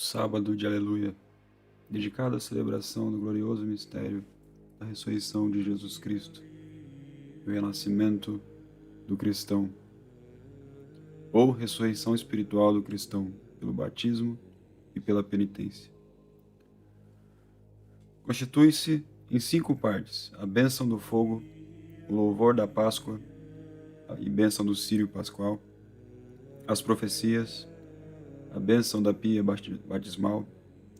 Sábado de Aleluia, dedicado à celebração do glorioso mistério da ressurreição de Jesus Cristo e o renascimento do cristão, ou ressurreição espiritual do cristão pelo batismo e pela penitência. Constitui-se em 5 partes: a bênção do fogo, o louvor da Páscoa e bênção do Círio Pascual, as profecias, a bênção da pia batismal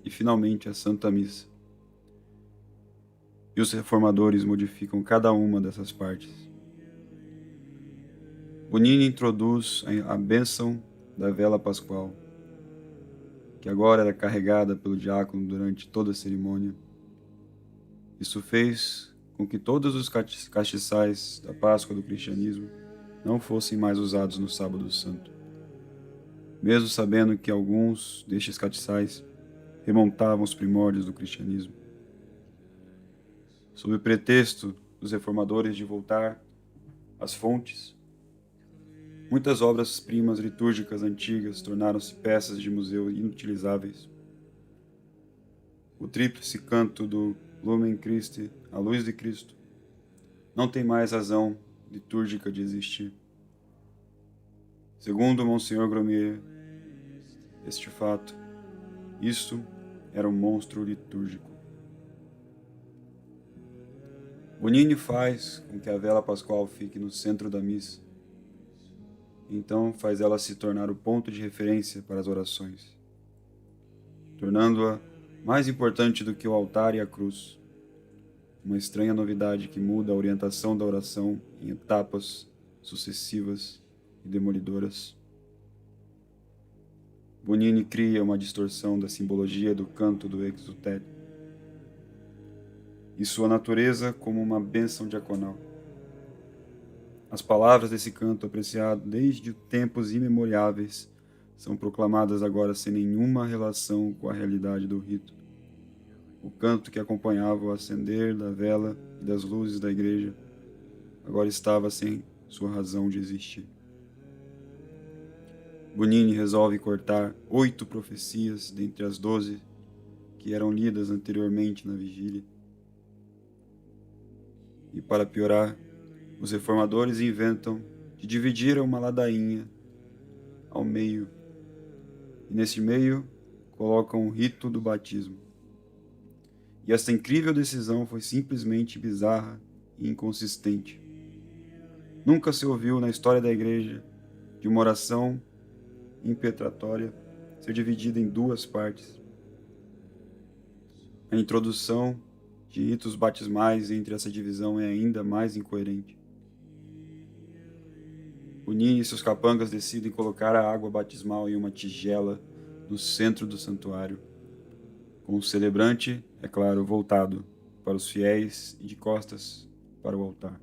e, finalmente, a Santa Missa. E os reformadores modificam cada uma dessas partes. Bonini introduz a bênção da vela pascual, que agora era carregada pelo diácono durante toda a cerimônia. Isso fez com que todos os castiçais da Páscoa do cristianismo não fossem mais usados no Sábado Santo, mesmo sabendo que alguns destes castiçais remontavam os primórdios do cristianismo. Sob o pretexto dos reformadores de voltar às fontes, muitas obras-primas litúrgicas antigas tornaram-se peças de museu inutilizáveis. O tríplice canto do Lumen Christi, a luz de Cristo, não tem mais razão litúrgica de existir. Segundo Monsenhor Gromier, este fato, isto era um monstro litúrgico. Bonini faz com que a vela pascual fique no centro da missa. Então faz ela se tornar o ponto de referência para as orações, tornando-a mais importante do que o altar e a cruz. Uma estranha novidade que muda a orientação da oração em etapas sucessivas e demolidoras. Bonini cria uma distorção da simbologia do canto do Exultet e sua natureza como uma bênção diaconal. As palavras desse canto, apreciado desde tempos imemoriáveis, são proclamadas agora sem nenhuma relação com a realidade do rito. O canto que acompanhava o acender da vela e das luzes da igreja agora estava sem sua razão de existir. Bonini resolve cortar 8 profecias dentre as 12 que eram lidas anteriormente na vigília. E para piorar, os reformadores inventam de dividir uma ladainha ao meio, e nesse meio colocam o rito do batismo. E esta incrível decisão foi simplesmente bizarra e inconsistente. Nunca se ouviu na história da igreja de uma oração impetratória ser dividida em 2 partes. A introdução de ritos batismais entre essa divisão é ainda mais incoerente. Bonini e seus capangas decidem colocar a água batismal em uma tigela no centro do santuário, com o celebrante, é claro, voltado para os fiéis e de costas para o altar.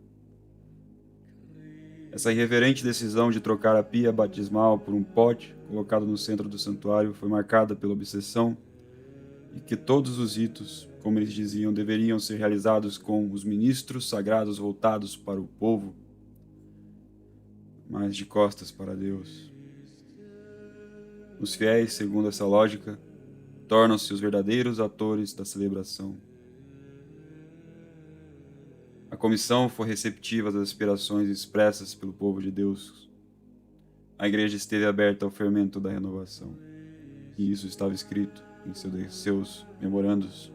Essa irreverente decisão de trocar a pia batismal por um pote colocado no centro do santuário foi marcada pela obsessão de que todos os ritos, como eles diziam, deveriam ser realizados com os ministros sagrados voltados para o povo, mas de costas para Deus. Os fiéis, segundo essa lógica, tornam-se os verdadeiros atores da celebração. A comissão foi receptiva às aspirações expressas pelo povo de Deus. A igreja esteve aberta ao fermento da renovação, e isso estava escrito em seus memorandos.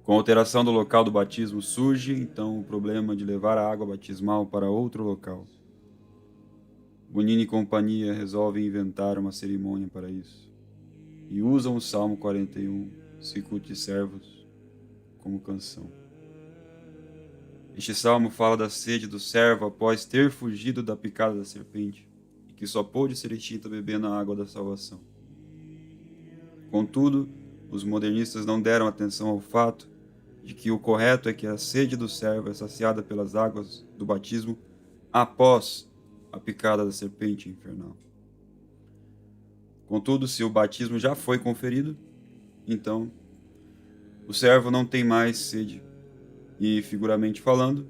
Com a alteração do local do batismo, surge então o problema de levar a água batismal para outro local. Bonini e companhia resolvem inventar uma cerimônia para isso, e usam o Salmo 41, Sicut Servus, como canção. Este salmo fala da sede do servo após ter fugido da picada da serpente, e que só pôde ser extinta bebendo a água da salvação. Contudo, os modernistas não deram atenção ao fato de que o correto é que a sede do servo é saciada pelas águas do batismo após a picada da serpente infernal. Contudo, se o batismo já foi conferido, então o servo não tem mais sede e, figuramente falando,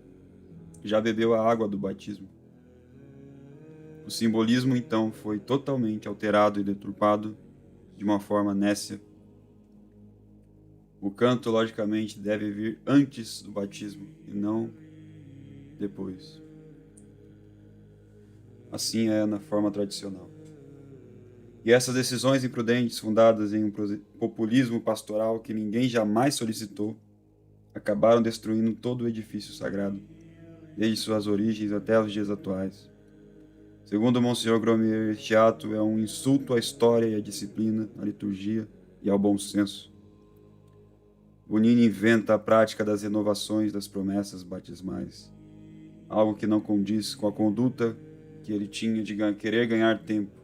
já bebeu a água do batismo. O simbolismo, então, foi totalmente alterado e deturpado de uma forma nécia. O canto, logicamente, deve vir antes do batismo e não depois. Assim é na forma tradicional. E essas decisões imprudentes, fundadas em um populismo pastoral que ninguém jamais solicitou, acabaram destruindo todo o edifício sagrado, desde suas origens até os dias atuais. Segundo Monsenhor Gromier, este ato é um insulto à história e à disciplina, à liturgia e ao bom senso. Bonini inventa a prática das renovações das promessas batismais, algo que não condiz com a conduta que ele tinha de querer ganhar tempo.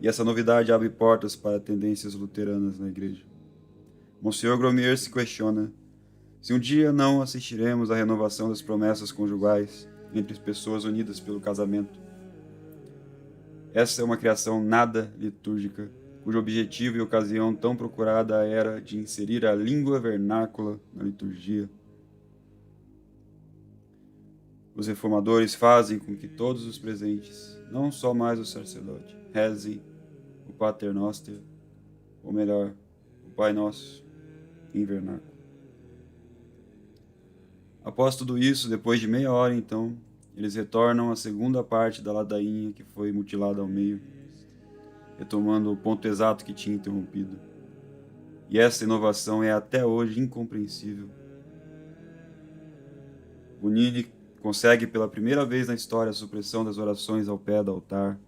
E essa novidade abre portas para tendências luteranas na igreja. Monsenhor Gromier se questiona se um dia não assistiremos à renovação das promessas conjugais entre pessoas unidas pelo casamento. Essa é uma criação nada litúrgica, cujo objetivo e ocasião tão procurada era de inserir a língua vernácula na liturgia. Os reformadores fazem com que todos os presentes, não só mais o sacerdote, rezem o Pater Noster, ou melhor, o Pai Nosso, em vernáculo. Após tudo isso, depois de meia hora, então, eles retornam à segunda parte da ladainha que foi mutilada ao meio, retomando o ponto exato que tinha interrompido. E essa inovação é até hoje incompreensível. Bonini consegue pela primeira vez na história a supressão das orações ao pé do altar,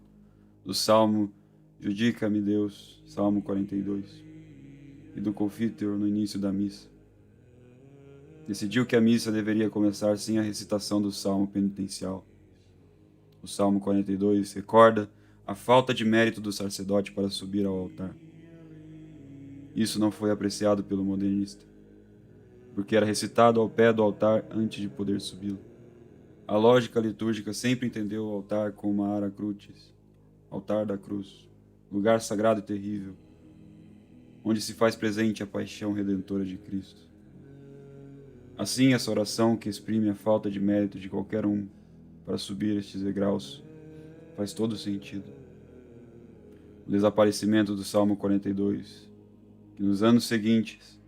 do Salmo Judica-me Deus, Salmo 42, e do Confiteor no início da missa. Decidiu que a missa deveria começar sem a recitação do Salmo penitencial. O Salmo 42 recorda a falta de mérito do sacerdote para subir ao altar. Isso não foi apreciado pelo modernista, porque era recitado ao pé do altar antes de poder subi-lo. A lógica litúrgica sempre entendeu o altar como uma ara crucis, altar da cruz, lugar sagrado e terrível, onde se faz presente a paixão redentora de Cristo. Assim, essa oração que exprime a falta de mérito de qualquer um para subir estes degraus faz todo sentido. O desaparecimento do Salmo 42, que nos anos seguintes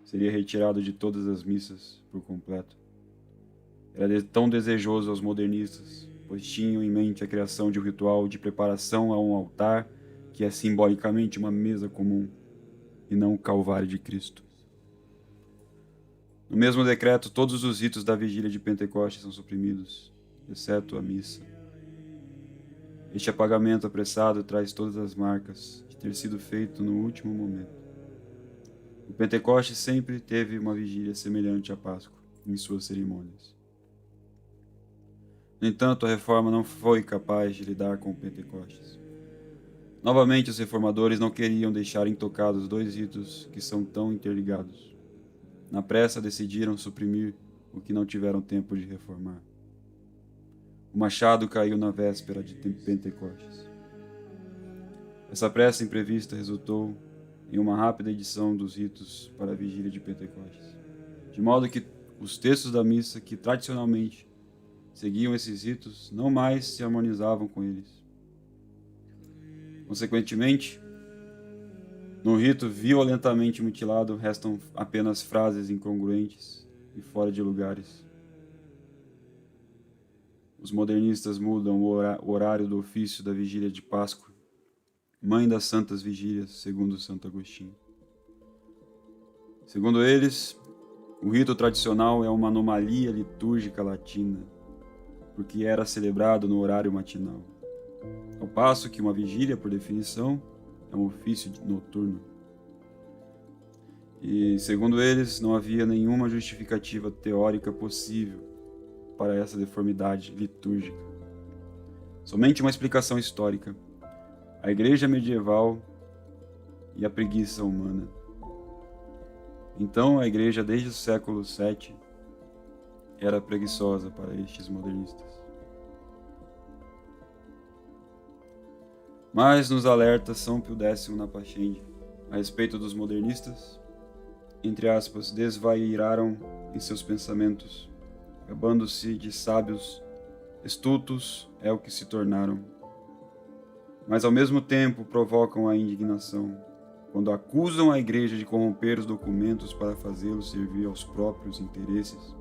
seria retirado de todas as missas por completo, era tão desejoso aos modernistas, pois tinham em mente a criação de um ritual de preparação a um altar que é simbolicamente uma mesa comum e não o Calvário de Cristo. No mesmo decreto, todos os ritos da vigília de Pentecostes são suprimidos, exceto a missa. Este apagamento apressado traz todas as marcas de ter sido feito no último momento. O Pentecostes sempre teve uma vigília semelhante à Páscoa em suas cerimônias. No entanto, a reforma não foi capaz de lidar com o Pentecostes. Novamente, os reformadores não queriam deixar intocados dois ritos que são tão interligados. Na pressa, decidiram suprimir o que não tiveram tempo de reformar. O machado caiu na véspera de Pentecostes. Essa pressa imprevista resultou em uma rápida edição dos ritos para a vigília de Pentecostes, de modo que os textos da missa que tradicionalmente seguiam esses ritos não mais se harmonizavam com eles. Consequentemente, no rito violentamente mutilado restam apenas frases incongruentes e fora de lugares. Os modernistas mudam o horário do ofício da vigília de Páscoa, mãe das santas vigílias, segundo Santo Agostinho. Segundo eles, o rito tradicional é uma anomalia litúrgica latina, porque era celebrado no horário matinal, ao passo que uma vigília, por definição, é um ofício noturno. E, segundo eles, não havia nenhuma justificativa teórica possível para essa deformidade litúrgica. Somente uma explicação histórica: a igreja medieval e a preguiça humana. Então, a igreja, desde o século VII, era preguiçosa para estes modernistas. Mas nos alerta São Pio X na Pascendi a respeito dos modernistas, entre aspas, desvairaram em seus pensamentos, gabando-se de sábios Estultos é o que se tornaram, mas ao mesmo tempo provocam a indignação, quando acusam a igreja de corromper os documentos para fazê-los servir aos próprios interesses.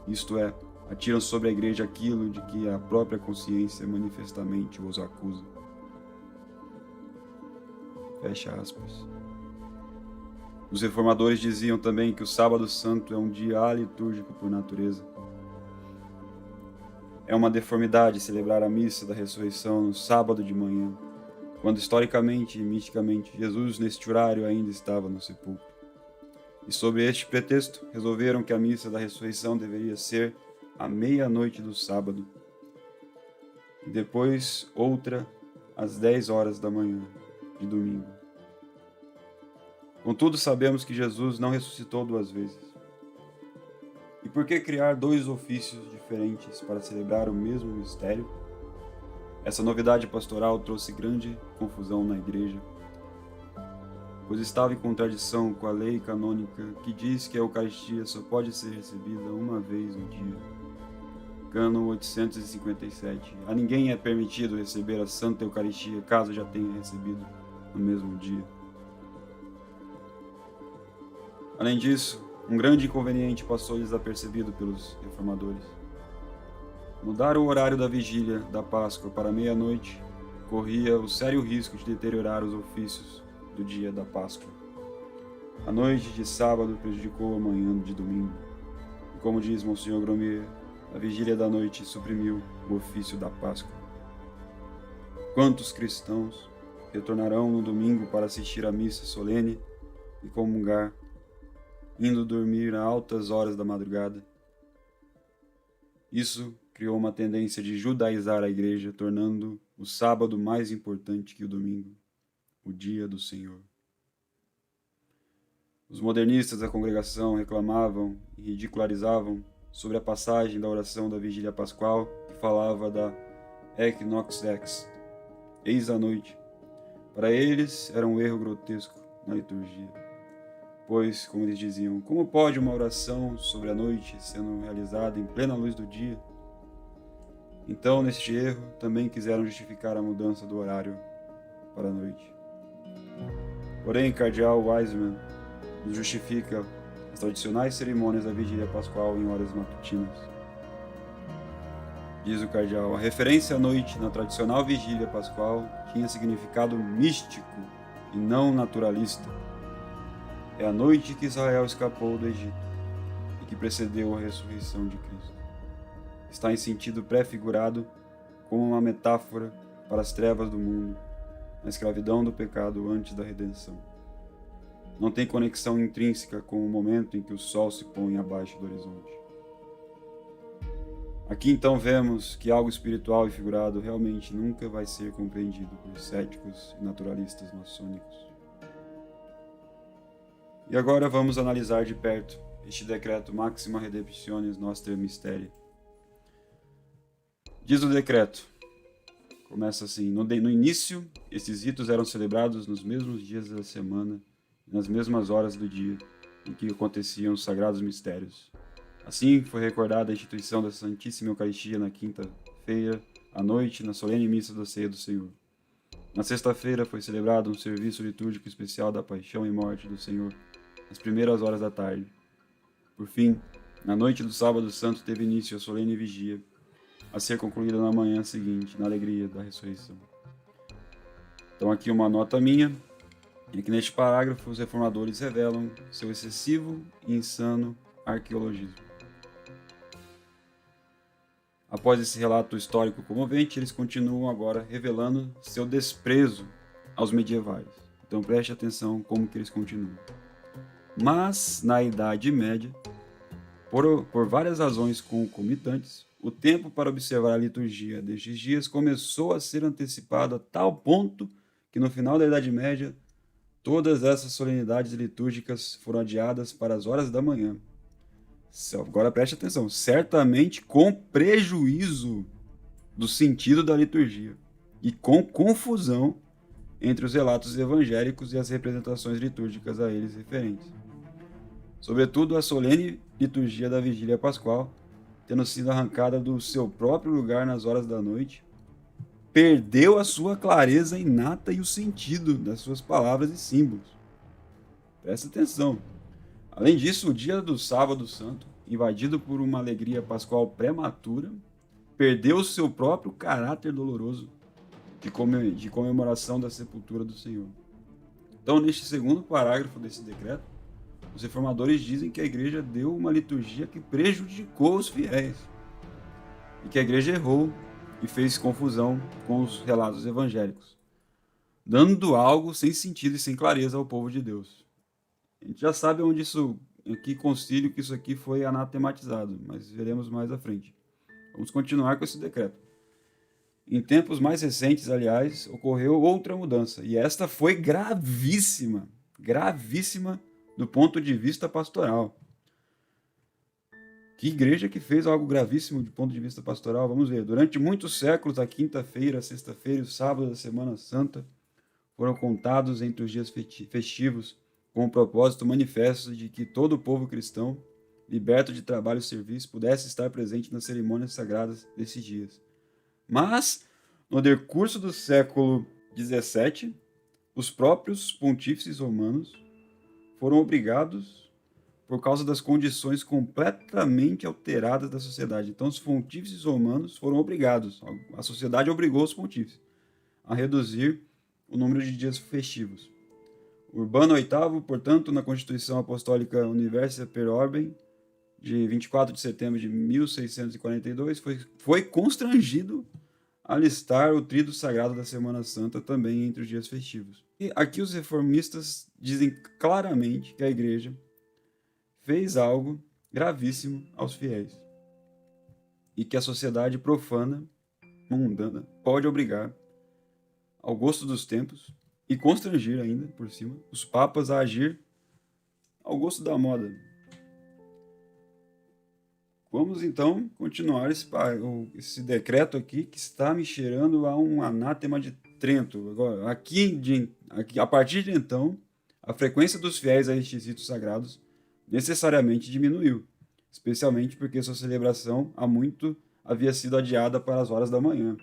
Isto é, atiram sobre a igreja aquilo de que a própria consciência manifestamente os acusa. Fecha aspas. Os reformadores diziam também que o Sábado Santo é um dia alitúrgico por natureza. É uma deformidade celebrar a missa da ressurreição no sábado de manhã, quando historicamente e misticamente Jesus neste horário ainda estava no sepulcro. E sob este pretexto, resolveram que a missa da ressurreição deveria ser à meia-noite do sábado, e depois outra às 10 horas da manhã de domingo. Contudo, sabemos que Jesus não ressuscitou duas vezes. E por que criar dois ofícios diferentes para celebrar o mesmo mistério? Essa novidade pastoral trouxe grande confusão na igreja, pois estava em contradição com a lei canônica que diz que a Eucaristia só pode ser recebida uma vez no dia. Cânon 857. A ninguém é permitido receber a Santa Eucaristia caso já tenha recebido no mesmo dia. Além disso, um grande inconveniente passou desapercebido pelos reformadores. Mudar o horário da vigília da Páscoa para meia-noite corria o sério risco de deteriorar os ofícios do dia da Páscoa. A noite de sábado prejudicou a manhã de domingo. E como diz Monsenhor Gromier, a vigília da noite suprimiu o ofício da Páscoa. Quantos cristãos retornarão no domingo para assistir à missa solene e comungar, indo dormir a altas horas da madrugada? Isso criou uma tendência de judaizar a igreja, tornando o sábado mais importante que o domingo, o dia do Senhor. Os modernistas da congregação reclamavam e ridicularizavam sobre a passagem da oração da vigília pascual que falava da Equinox Ex, eis a noite. Para eles era um erro grotesco na liturgia, pois, como eles diziam, como pode uma oração sobre a noite sendo realizada em plena luz do dia? Então, neste erro, também quiseram justificar a mudança do horário para a noite. Porém, Cardeal Wiseman nos justifica as tradicionais cerimônias da vigília pascual em horas matutinas. Diz o cardeal, a referência à noite na tradicional vigília pascual tinha significado místico e não naturalista. É a noite que Israel escapou do Egito e que precedeu a ressurreição de Cristo. Está em sentido pré-figurado como uma metáfora para as trevas do mundo, a escravidão do pecado antes da redenção. Não tem conexão intrínseca com o momento em que o sol se põe abaixo do horizonte. Aqui então vemos que algo espiritual e figurado realmente nunca vai ser compreendido por céticos e naturalistas maçônicos. E agora vamos analisar de perto este decreto Maxima Redemptionis Noster Mysteri. Diz o decreto, começa assim, no início, esses ritos eram celebrados nos mesmos dias da semana e nas mesmas horas do dia em que aconteciam os sagrados mistérios. Assim, foi recordada a instituição da Santíssima Eucaristia na quinta-feira, à noite, na solene missa da Ceia do Senhor. Na sexta-feira foi celebrado um serviço litúrgico especial da Paixão e Morte do Senhor, às primeiras horas da tarde. Por fim, na noite do Sábado Santo teve início a solene vigia, a ser concluída na manhã seguinte, na alegria da ressurreição. Então aqui uma nota minha, é que neste parágrafo os reformadores revelam seu excessivo e insano arqueologismo. Após esse relato histórico comovente, eles continuam agora revelando seu desprezo aos medievais. Então preste atenção como que eles continuam. Mas, na Idade Média, por várias razões concomitantes, o tempo para observar a liturgia destes dias começou a ser antecipado a tal ponto que no final da Idade Média, todas essas solenidades litúrgicas foram adiadas para as horas da manhã. Agora preste atenção, certamente com prejuízo do sentido da liturgia e com confusão entre os relatos evangélicos e as representações litúrgicas a eles referentes. Sobretudo a solene liturgia da Vigília Pascual, tendo sido arrancada do seu próprio lugar nas horas da noite, perdeu a sua clareza inata e o sentido das suas palavras e símbolos. Presta atenção. Além disso, o dia do Sábado Santo, invadido por uma alegria pascual prematura, perdeu o seu próprio caráter doloroso de comemoração da sepultura do Senhor. Então, neste segundo parágrafo desse decreto, os reformadores dizem que a igreja deu uma liturgia que prejudicou os fiéis e que a igreja errou e fez confusão com os relatos evangélicos, dando algo sem sentido e sem clareza ao povo de Deus. A gente já sabe onde isso, em que concílio que isso aqui foi anatematizado, mas veremos mais à frente. Vamos continuar com esse decreto. Em tempos mais recentes, aliás, ocorreu outra mudança, e esta foi gravíssima, gravíssima do ponto de vista pastoral. Que igreja que fez algo gravíssimo do ponto de vista pastoral? Vamos ver. Durante muitos séculos, a quinta-feira, a sexta-feira e o sábado da Semana Santa foram contados entre os dias festivos com o propósito manifesto de que todo o povo cristão, liberto de trabalho e serviço, pudesse estar presente nas cerimônias sagradas desses dias. Mas, no decurso do século XVII, os próprios pontífices romanos foram obrigados, por causa das condições completamente alteradas da sociedade. Então, os pontífices romanos foram obrigados, a sociedade obrigou os pontífices a reduzir o número de dias festivos. Urbano VIII, portanto, na Constituição Apostólica Universia per Orbem, de 24 de setembro de 1642, foi constrangido a listar o tríduo sagrado da Semana Santa também entre os dias festivos. E aqui os reformistas dizem claramente que a igreja fez algo gravíssimo aos fiéis e que a sociedade profana, mundana, pode obrigar, ao gosto dos tempos, e constrangir ainda, por cima, os papas a agir ao gosto da moda. Vamos então continuar esse decreto aqui que está me cheirando a um anátema de Trento. Agora, a partir de então, a frequência dos fiéis a estes ritos sagrados necessariamente diminuiu, especialmente porque sua celebração há muito havia sido adiada para as horas da manhã,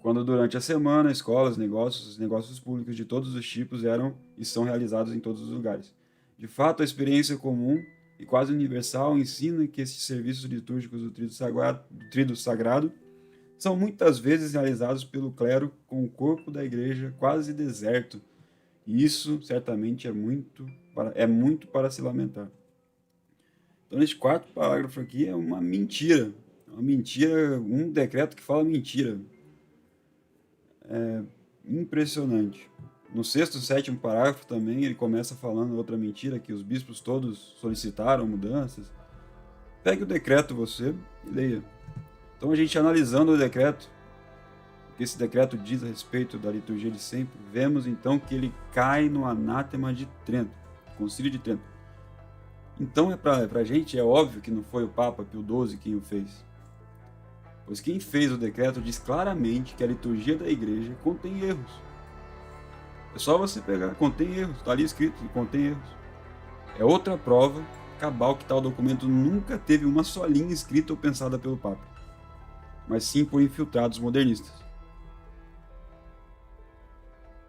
quando durante a semana escolas, negócios públicos de todos os tipos eram e são realizados em todos os lugares. De fato, a experiência comum e quase universal ensina que esses serviços litúrgicos do tríduo sagrado são muitas vezes realizados pelo clero com o corpo da igreja quase deserto, e isso certamente é muito para se lamentar. Então, neste quarto parágrafo aqui é uma mentira, um decreto que fala mentira. É impressionante. No sexto e sétimo parágrafo também ele começa falando outra mentira, que os bispos todos solicitaram mudanças. Pegue o decreto você e leia. Então a gente analisando o decreto, o que esse decreto diz a respeito da liturgia de sempre, vemos então que ele cai no anátema de Trento, Concílio de Trento. Então para a gente é óbvio que não foi o Papa Pio XII quem o fez. Pois quem fez o decreto diz claramente que a liturgia da igreja contém erros. É só você pegar, contém erros, está ali escrito que contém erros. É outra prova cabal que tal documento nunca teve uma só linha escrita ou pensada pelo Papa, mas sim por infiltrados modernistas.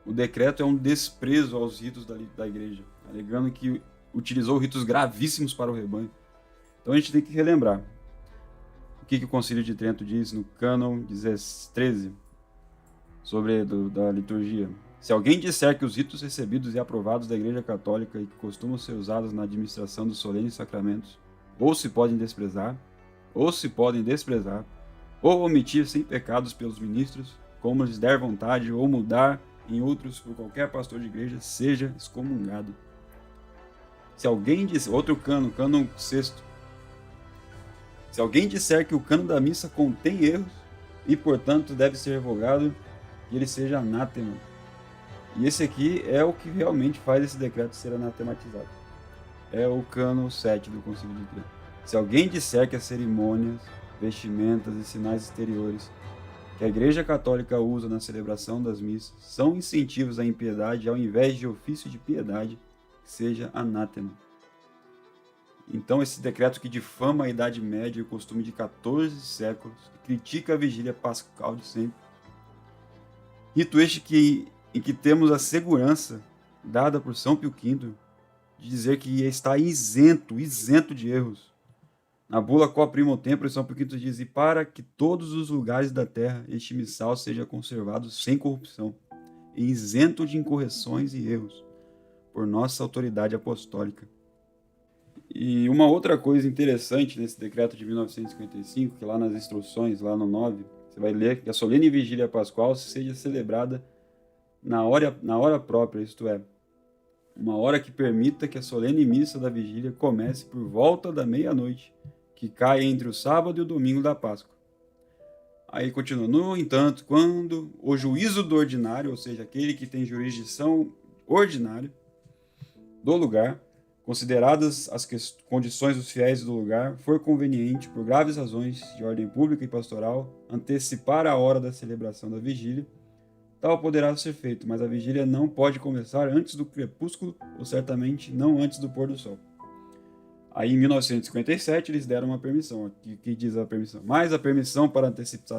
O decreto é um desprezo aos ritos da igreja, alegando que utilizou ritos gravíssimos para o rebanho. Então a gente tem que relembrar o que o Concílio de Trento diz no Cânon 13 sobre da liturgia. Se alguém disser que os ritos recebidos e aprovados da Igreja Católica e que costumam ser usados na administração dos solenes sacramentos, ou se podem desprezar, ou omitir sem pecados pelos ministros, como lhes der vontade, ou mudar em outros por qualquer pastor de igreja, seja excomungado. Se alguém disser, outro cânon sexto, se alguém disser que o cânon da missa contém erros e, portanto, deve ser revogado, que ele seja anátema. E esse aqui é o que realmente faz esse decreto ser anatematizado. É o cânon 7 do Concílio de Trento. Se alguém disser que as cerimônias, vestimentas e sinais exteriores que a Igreja Católica usa na celebração das missas são incentivos à impiedade ao invés de ofício de piedade, que seja anátema. Então esse decreto que difama a Idade Média e o costume de 14 séculos, que critica a vigília pascal de sempre, rito este em que temos a segurança dada por São Pio V de dizer que está isento de erros. Na bula Quo Primo Tempore, São Pio V diz: e para que todos os lugares da terra este missal seja conservado sem corrupção, e isento de incorreções e erros, por nossa autoridade apostólica. E uma outra coisa interessante nesse decreto de 1955, que lá nas instruções, lá no 9, você vai ler que a solene vigília pascual seja celebrada na hora própria, isto é, uma hora que permita que a solene missa da vigília comece por volta da meia-noite, que cai entre o sábado e o domingo da Páscoa. Aí continua: no entanto, quando o juízo do ordinário, ou seja, aquele que tem jurisdição ordinária do lugar, consideradas as condições dos fiéis do lugar, for conveniente, por graves razões de ordem pública e pastoral, antecipar a hora da celebração da vigília, tal poderá ser feito, mas a vigília não pode começar antes do crepúsculo, ou certamente não antes do pôr do sol. Aí, em 1957, eles deram uma permissão. Que diz a permissão? Mas a permissão para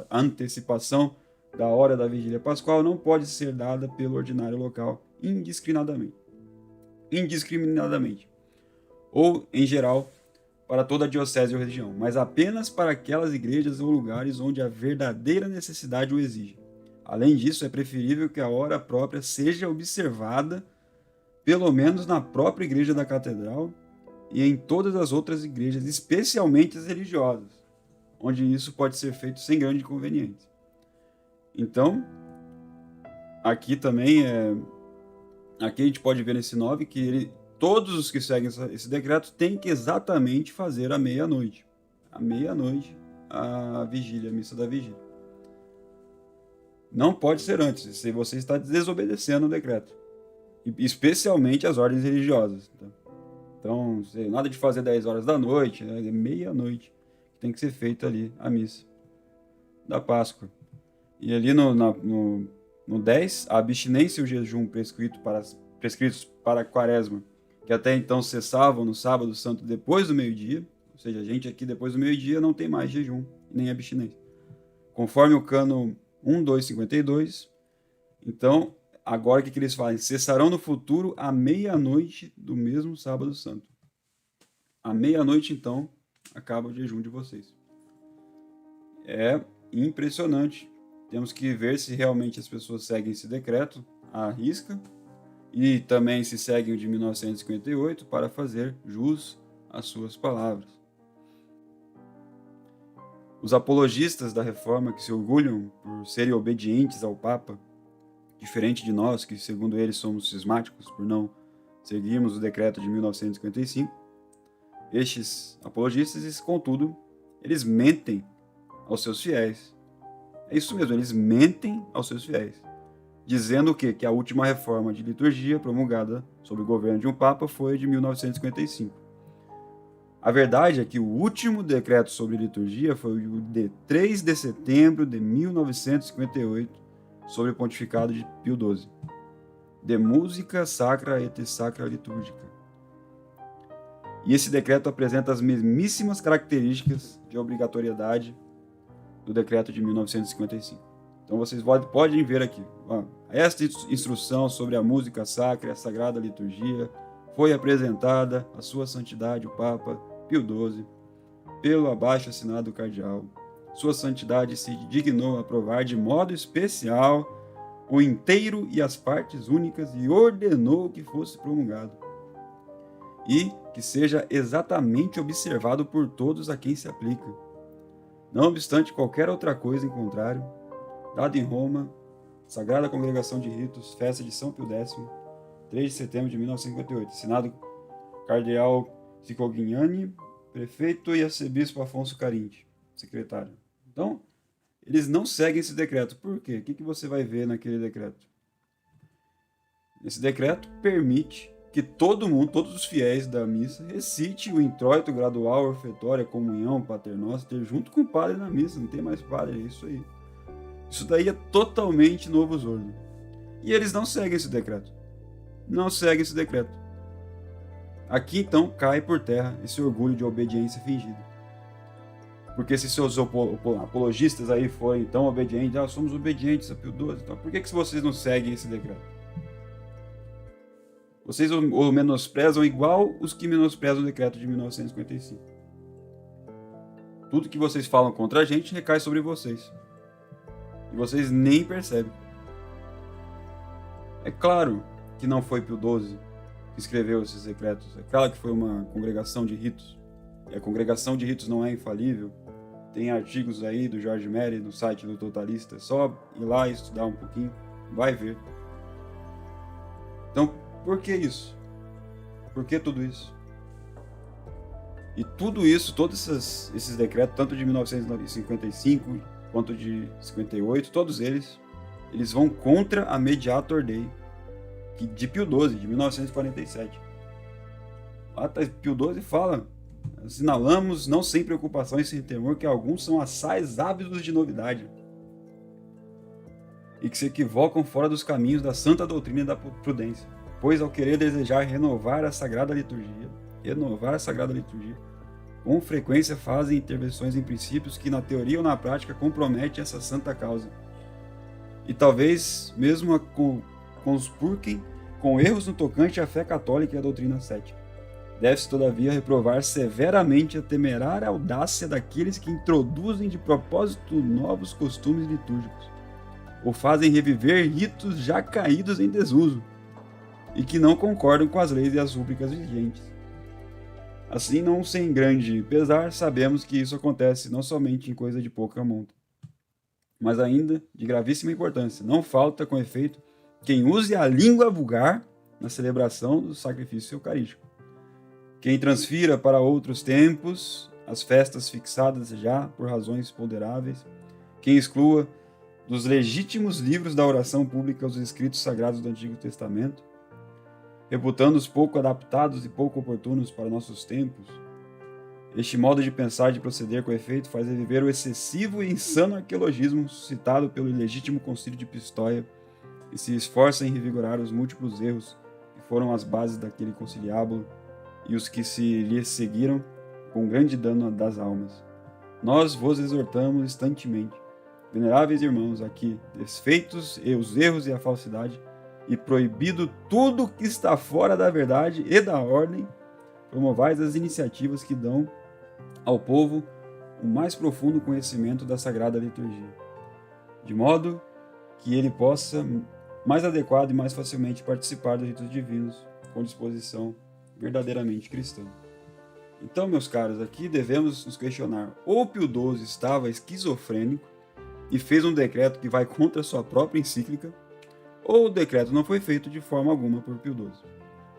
antecipação da hora da vigília pascual não pode ser dada pelo ordinário local indiscriminadamente. Ou, em geral, para toda a diocese ou região, mas apenas para aquelas igrejas ou lugares onde a verdadeira necessidade o exige. Além disso, é preferível que a hora própria seja observada, pelo menos na própria igreja da catedral e em todas as outras igrejas, especialmente as religiosas, onde isso pode ser feito sem grande inconveniente. Então, aqui também aqui a gente pode ver nesse 9 que todos os que seguem esse decreto têm que exatamente fazer à meia-noite. À meia-noite, a vigília, a missa da vigília. Não pode ser antes, se você está desobedecendo o decreto. Especialmente as ordens religiosas. Tá? Então, nada de fazer 10 horas da noite, é meia-noite. Tem que ser feita ali a missa da Páscoa. E ali no 10, a abstinência e o jejum prescritos para a quaresma, que até então cessavam no sábado santo depois do meio-dia, ou seja, a gente aqui depois do meio-dia não tem mais jejum, nem abstinência. Conforme o cano 1252, então, agora o que eles fazem? Cessarão no futuro à meia-noite do mesmo sábado santo. À meia-noite, então, acaba o jejum de vocês. É impressionante. Temos que ver se realmente as pessoas seguem esse decreto à risca e também se seguem o de 1958 para fazer jus às suas palavras. Os apologistas da reforma, que se orgulham por serem obedientes ao Papa, diferente de nós, que segundo eles somos cismáticos por não seguirmos o decreto de 1955, estes apologistas, contudo, eles mentem aos seus fiéis. É isso mesmo, eles mentem aos seus fiéis, dizendo o quê? Que a última reforma de liturgia promulgada sob o governo de um Papa foi de 1955. A verdade é que o último decreto sobre liturgia foi o de 3 de setembro de 1958, sobre o pontificado de Pio XII, de música sacra et sacra litúrgica. E esse decreto apresenta as mesmíssimas características de obrigatoriedade do decreto de 1955. Então vocês podem ver aqui. Esta instrução sobre a música sacra e a sagrada liturgia foi apresentada à sua santidade o Papa Pio XII, pelo abaixo assinado cardeal. Sua santidade se dignou a aprovar de modo especial o inteiro e as partes únicas e ordenou que fosse promulgado, e que seja exatamente observado por todos a quem se aplica. Não obstante qualquer outra coisa em contrário, dado em Roma, Sagrada Congregação de Ritos, festa de São Pio X, 3 de setembro de 1958, assinado Cardeal Cicognani, prefeito, e arcebispo Afonso Carinti, secretário. Então, eles não seguem esse decreto. Por quê? O que você vai ver naquele decreto? Esse decreto permite que todo mundo, todos os fiéis da missa, recite o introito gradual, orfetória, comunhão, paternoster, junto com o padre na missa. Não tem mais padre, é isso aí. Isso daí é totalmente novus ordo. E eles não seguem esse decreto. Não seguem esse decreto. Aqui então cai por terra esse orgulho de obediência fingida. Porque se seus apologistas aí forem tão obedientes, somos obedientes a Pio XII, então por que vocês não seguem esse decreto? Vocês o menosprezam igual os que menosprezam o decreto de 1955. Tudo que vocês falam contra a gente recai sobre vocês. E vocês nem percebem. É claro que não foi Pio XII que escreveu esses decretos. É claro que foi uma congregação de ritos. E a congregação de ritos não é infalível. Tem artigos aí do George Merry no site do Totalista. É só ir lá e estudar um pouquinho. Vai ver. Então, por que isso? Por que tudo isso? E tudo isso, todos esses decretos, tanto de 1955 quanto de 58, todos eles vão contra a Mediator Dei de Pio XII, de 1947. Lá Pio XII fala: assinalamos, não sem preocupação e sem temor, que alguns são assaz ávidos de novidade e que se equivocam fora dos caminhos da santa doutrina e da prudência, pois ao querer desejar renovar a sagrada liturgia, com frequência fazem intervenções em princípios que na teoria ou na prática comprometem essa santa causa. E talvez mesmo conspurquem com erros no tocante à fé católica e à doutrina cética. Deve-se, todavia, reprovar severamente a temerária audácia daqueles que introduzem de propósito novos costumes litúrgicos, ou fazem reviver ritos já caídos em desuso, e que não concordam com as leis e as rúbricas vigentes. Assim, não sem grande pesar, sabemos que isso acontece não somente em coisa de pouca monta, mas ainda de gravíssima importância. Não falta, com efeito, quem use a língua vulgar na celebração do sacrifício eucarístico, quem transfira para outros tempos as festas fixadas já por razões ponderáveis, quem exclua dos legítimos livros da oração pública os escritos sagrados do Antigo Testamento, reputando-os pouco adaptados e pouco oportunos para nossos tempos. Este modo de pensar e de proceder, com efeito, faz reviver o excessivo e insano arqueologismo suscitado pelo ilegítimo concílio de Pistoia e se esforça em revigorar os múltiplos erros que foram as bases daquele conciliábulo e os que se lhe seguiram com grande dano das almas. Nós vos exortamos instantemente, veneráveis irmãos, a que, desfeitos os erros e a falsidade, e proibido tudo que está fora da verdade e da ordem, promovais as iniciativas que dão ao povo o mais profundo conhecimento da Sagrada Liturgia, de modo que ele possa mais adequado e mais facilmente participar dos ritos divinos com disposição verdadeiramente cristã. Então, meus caros, aqui devemos nos questionar: ou Pio XII estava esquizofrênico e fez um decreto que vai contra a sua própria encíclica, ou o decreto não foi feito de forma alguma por Pio XII.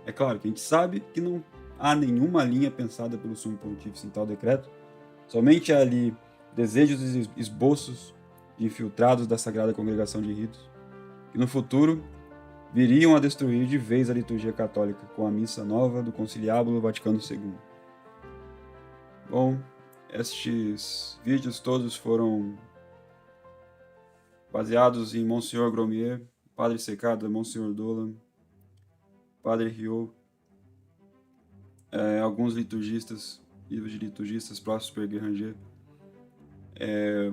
É claro que a gente sabe que não há nenhuma linha pensada pelo Sumo Pontífice em tal decreto, somente há ali desejos e esboços de infiltrados da Sagrada Congregação de Ritos, que no futuro viriam a destruir de vez a liturgia católica com a missa nova do Conciliábulo Vaticano II. Bom, estes vídeos todos foram baseados em Monsenhor Gromier, Padre Secada, Monsenhor Dolan, Padre Riot, alguns liturgistas, livros de liturgistas, Prosper Guéranger,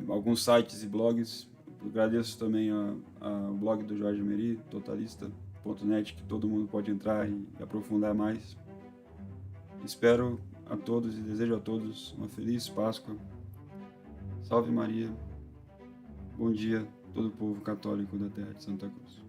alguns sites e blogs. Agradeço também ao blog do Jorge Merry, totalista.net, que todo mundo pode entrar e aprofundar mais. Espero a todos e desejo a todos uma feliz Páscoa. Salve Maria. Bom dia, todo o povo católico da terra de Santa Cruz.